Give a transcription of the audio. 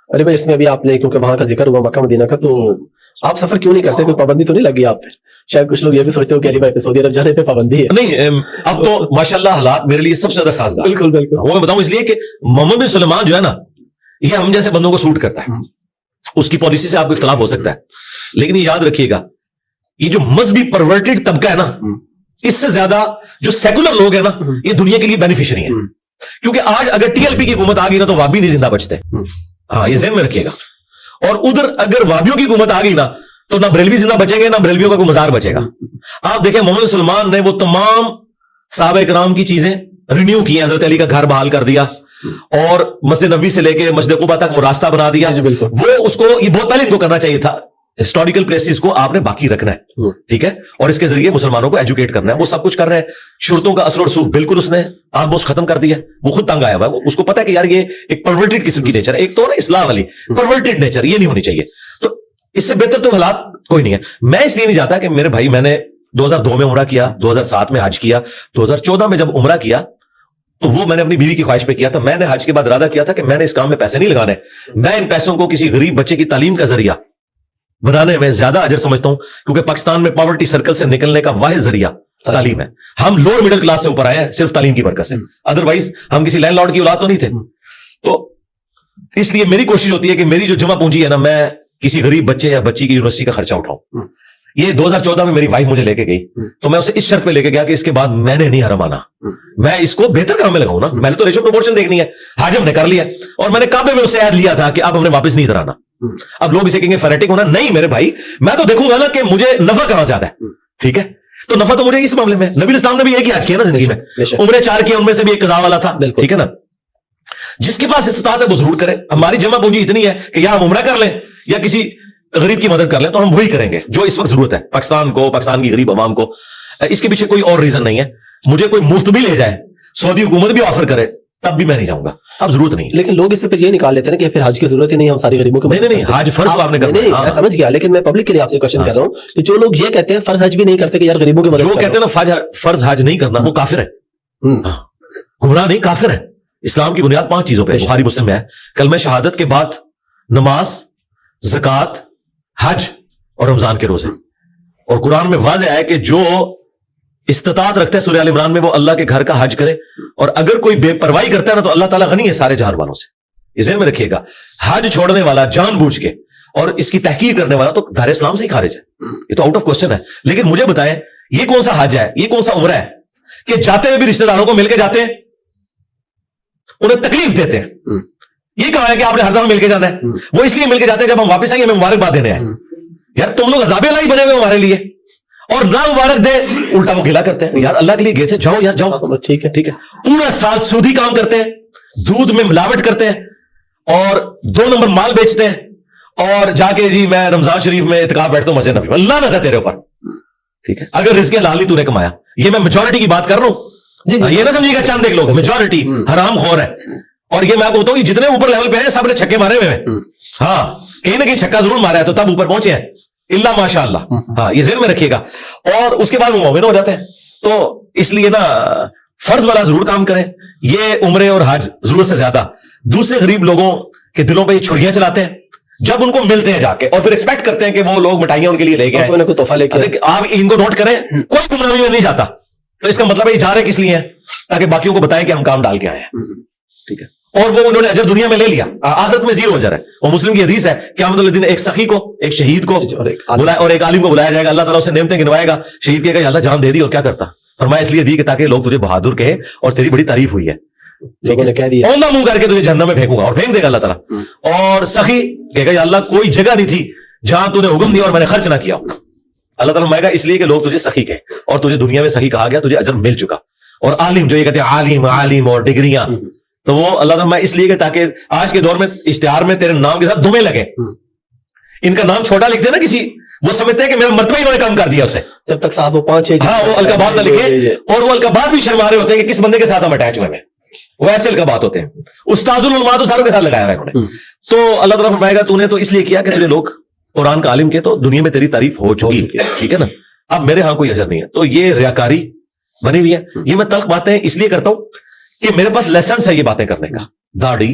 ارے بھائی اس میں ابھی آپ نے کیونکہ وہاں کا ذکر ہوا مکہ مدینہ کا، تو آپ سفر کیوں نہیں کرتے؟ کوئی پابندی تو نہیں لگی آپ پہ؟ شاید کچھ لوگ یہ بھی سوچتے ہو کہ علی بھائی پہ سعودی عرب جانے پہ پابندی ہے. نہیں، اب تو ماشاءاللہ حالات میرے لیے سب سے زیادہ سازگار. بالکل بالکل. وہ میں بتاؤں اس لیے کہ محمد بن سلمان جو ہے نا، یہ ہم جیسے بندوں کو سوٹ کرتا ہے. اس کی پالیسی سے آپ کو اختلاف ہو سکتا ہے، لیکن یہ یاد رکھیے گا، یہ جو مذہبی پرورٹڈ طبقہ ہے نا، اس سے زیادہ جو سیکولر لوگ ہیں نا، یہ دنیا کے لیے بینیفیشری ہیں. کیونکہ آج اگر ٹی ایل پی کی حکومت آ گئی نا تو وہابی نہیں زندہ بچتے. ہاں، یہ ذہن میں رکھیے گا. اور ادھر اگر وہابیوں کی حکومت آ گئی نا تو نہ بریلوی زندہ بچیں گے، نہ بریلویوں کا کوئی مزار بچے گا. آپ دیکھیں محمد سلمان نے وہ تمام صحابہ کرام کی چیزیں رینیو کی ہیں. حضرت علی کا گھر بحال کر دیا، اور مسجد نبوی سے لے کے مسجد قباء تک وہ راستہ بنا دیا. وہ اس کو، یہ بہت پہلے ان کو کرنا چاہیے تھا. ہسٹوریکل پلیسز کو آپ نے باقی رکھنا ہے، ٹھیک ہے، اور اس کے ذریعے مسلمانوں کو ایجوکیٹ کرنا ہے. وہ سب کچھ کر رہے ہیں. شرطوں کا اثر و رسوخ بالکل اس نے آلموسٹ ختم کر دیا. وہ خود تنگ آیا ہوا ہے. اس کو پتا ہے کہ یار یہ ایک پرورٹڈ قسم کی نیچر ہے. ایک تو نا اصلاح والی پرورٹڈ نیچر، یہ نہیں ہونی چاہیے. تو اس سے بہتر تو حالات کوئی نہیں ہے. میں اس لیے نہیں جاتا کہ میرے بھائی، میں نے 2002 میں عمرہ کیا، 2007 میں حج کیا، 2014 میں جب عمرہ کیا تو وہ میں نے اپنی بیوی کی خواہش پہ کیا تھا. میں نے حج کے بعد ارادہ کیا تھا کہ میں نے اس کام میں پیسے نہیں لگانے. میں ان پیسوں کو کسی غریب بچے کی تعلیم کا ذریعہ بنانے میں زیادہ اجر سمجھتا ہوں، کیونکہ پاکستان میں پاورٹی سرکل سے نکلنے کا واحد ذریعہ تعلیم ہے. ہم لوور مڈل کلاس سے اوپر آئے ہیں صرف تعلیم کی برکت سے. ادروائز ہم کسی لینڈ لارڈ کی اولاد تو نہیں تھے. تو اس لیے میری کوشش ہوتی ہے کہ میری جو جمع پونجی ہے نا، میں کسی غریب بچے یا بچی کی یونیورسٹی کا خرچہ اٹھاؤں. یہ 2014 میں میری وائف مجھے لے کے گئی تو میں اسے اس شرط پہ لے کے گیا کہ اس کے بعد میں نے نہیں حرم آنا. میں اس کو بہتر کام میں لگاؤں نا. میں نے تو ریشو پروپورشن دیکھنی ہے. حج ہم نے کر لیا، اور میں نے کعبے میں اسے عہد لیا تھا کہ اب ہم نے واپس نہیں ادھر آنا. اب لوگ اسے کہیں گے فینیٹک ہونا. نہیں میرے بھائی، میں تو دیکھوں گا نا کہ مجھے نفع کہاں زیادہ ہے. ٹھیک ہے، تو نفع تو مجھے اس معاملے میں. نبی اسلام نے بھی ایک ہی حج کیا نا زندگی میں، عمریں 4 کی، ان میں سے بھی ایک قضا والا تھا. ٹھیک ہے نا. جس کے پاس استطاعت ہے وہ ضرور کرے. ہماری جمع پونجی اتنی ہے کہ یا ہم عمرہ کر لیں یا کسی غریب کی مدد کر لیں، تو ہم وہی کریں گے جو اس وقت ضرورت ہے پاکستان کو، پاکستان کی غریب عوام کو. اس کے پیچھے کوئی اور ریزن نہیں ہے. مجھے کوئی مفت بھی لے جائے، سعودی حکومت بھی آفر کرے، تب بھی میں نہیں جاؤں گا. اب ضرورت نہیں. لیکن لوگ اس سے پھر یہ نکال لیتے ہیں کہ پھر حج کی ضرورت ہی نہیں، ہم ساری غریبوں کو. نہیں، حج فرض آپ نے کرنا. نہیں، میں سمجھ گیا، لیکن میں پبلک کے لیے آپ سے کوشچن کر رہا ہوں کہ جو لوگ یہ کہتے ہیں فرض حج بھی نہیں کرتے کہ یار غریبوں کی مدد، جو کہتے ہیں نا فرض حج نہیں کرنا، وہ کافر ہے. گمراہ نہیں، کافر ہے. اسلام کی بنیاد 5 چیزوں پہ بخاری مسلم میں ہے. کلمہ شہادت کے بعد نماز، زکوٰۃ، حج اور رمضان کے روزے. اور قرآن میں واضح ہے کہ جو استطاعت رکھتا ہے، سورہ آل عمران میں، وہ اللہ کے گھر کا حج کرے. اور اگر کوئی بے پرواہی کرتا ہے نا تو اللہ تعالیٰ غنی ہے سارے جہان والوں سے. یہ ذہن میں رکھیے گا. حج چھوڑنے والا جان بوجھ کے اور اس کی تحقیر کرنے والا تو دار اسلام سے ہی خارج ہے. یہ تو آؤٹ آف کوسچن ہے. لیکن مجھے بتائیں، یہ کون سا حج ہے، یہ کون سا عمرہ ہے کہ جاتے ہوئے بھی رشتہ داروں کو مل کے جاتے ہیں، انہیں تکلیف دیتے ہیں؟ یہ کہا ہے کہ آپ نے ہر دفعہ مل کے جانا ہے. وہ اس لیے مل کے جاتے ہیں جب ہم واپس آئیں گے ہمیں مبارکباد دینے ہیں. یار تم لوگ عذاب الہی بنے ہوئے ہمارے لیے، اور نہ مبارک دے الٹا وہ گلا کرتے ہیں. یار اللہ کے لیے گئے تھے، جاؤ یار جاؤ. ٹھیک ہے ٹھیک ہے. پورا سال سودی کام کرتے ہیں، دودھ میں ملاوٹ کرتے ہیں، اور 2 نمبر مال بیچتے ہیں، اور جا کے جی میں رمضان شریف میں اعتکاف بیٹھتا ہوں مسجد نبوی میں. اللہ نہ تھا تیرے اوپر. ٹھیک ہے، اگر رزق حلال نہیں تو نے کمایا. یہ میں میجورٹی کی بات کر رہا ہوں. یہ نہ سمجھیے گا چند ایک لوگ، میجورٹی حرام خور ہے. اور یہ میں آپ کو بتاؤں جتنے اوپر لیول پہ ہیں سب نے چھکے مارے ہوئے ہیں. ہاں، کہیں نہ کہیں چھکا ضرور مارا ہے تو تب اوپر پہنچے ہیں، اللہ ماشاء اللہ. ہاں، یہ ذہن میں رکھیے گا. اور اس کے بعد وہ مومن ہو جاتے ہیں. تو اس لیے نا فرض والا ضرور کام کریں. یہ عمرے اور حج ضرورت سے زیادہ دوسرے غریب لوگوں کے دلوں پہ یہ چھڑیاں چلاتے ہیں. جب ان کو ملتے ہیں جا کے اور پھر ایکسپیکٹ کرتے ہیں کہ وہ لوگ مٹھائیاں ان کے لیے لے کے آئے، تحفہ لے کے. آپ ان کو نوٹ کریں، کوئی گمراہی میں نہیں جاتا. تو اس کا مطلب ہے یہ جا رہے کس لیے ہیں؟ تاکہ باقیوں کو بتائیں کہ ہم کام ڈال کے آئے ہیں. ٹھیک ہے. اور وہ انہوں نے اجر دنیا میں لے لیا، آخرت میں 0 اجر ہے. اور مسلم کی حدیث ہے کہ قیامت الدین ایک سخی کو، ایک شہید کو بلایا اور ایک عالم کو بلایا جائے گا. اللہ تعالیٰ اسے نعمتیں گنوائے گا. شہید کہے گا اللہ جان دے دی، اور کیا کرتا؟ فرمایا اس لیے دی کہ تاکہ لوگ تجھے بہادر کہے اور تیری بڑی تعریف ہوئی ہے. لوگوں نے کہہ دیا اوندا منہ کر کے تجھے جہنم میں پھینکوں گا، اور پھینک دے گا اللہ تعالیٰ. اور سخی کہے گا یا اللہ کوئی جگہ نہیں تھی جہاں تو نے حکم دیا اور میں نے خرچ نہ کیا. اللہ تعالیٰ فرمائے گا اس لیے کہ لوگ تجھے سخی کہیں، اور تجھے دنیا میں سخی کہا گیا، تجھے اجر مل چکا. اور عالم، جو یہ کہتے ہیں عالم اور ڈگریاں، تو وہ اللہ تعالیٰ اس لیے کہ تاکہ آج کے دور میں اشتہار میں تیرے نام کے ساتھ دمیں لگے. ان کا نام چھوٹا لکھتے ہیں نا کسی، وہ سمجھتے ہیں کہ میرا مرتبہ انہوں نے کم کر دیا اسے. جب تک ساتھ وہ 5-6 وہ القابات نہ لکھے، اور وہ القابات بھی شرما رہے ہوتے ہیں کہ کس بندے کے ساتھ ہم اٹیچ ہوئے ہیں. وہ ایسے القابات ہوتے ہیں. استاذ العلماء تو ساروں کے ساتھ لگایا ہوا ہے انہوں نے. تو اللہ تعالیٰ فرمائے گا تو نے تو اس لیے کیا کہ تیرے لوگ قرآن کا عالم کے، تو دنیا میں تیری تعریف ہو چکی. ٹھیک ہے نا. اب میرے ہاں کوئی اجر نہیں ہے. تو یہ ریاکاری بنی ہوئی ہے. یہ میں تلخ باتیں اس لیے کرتا ہوں کہ میرے پاس لائسنس ہے یہ باتیں کرنے کا. داڑھی،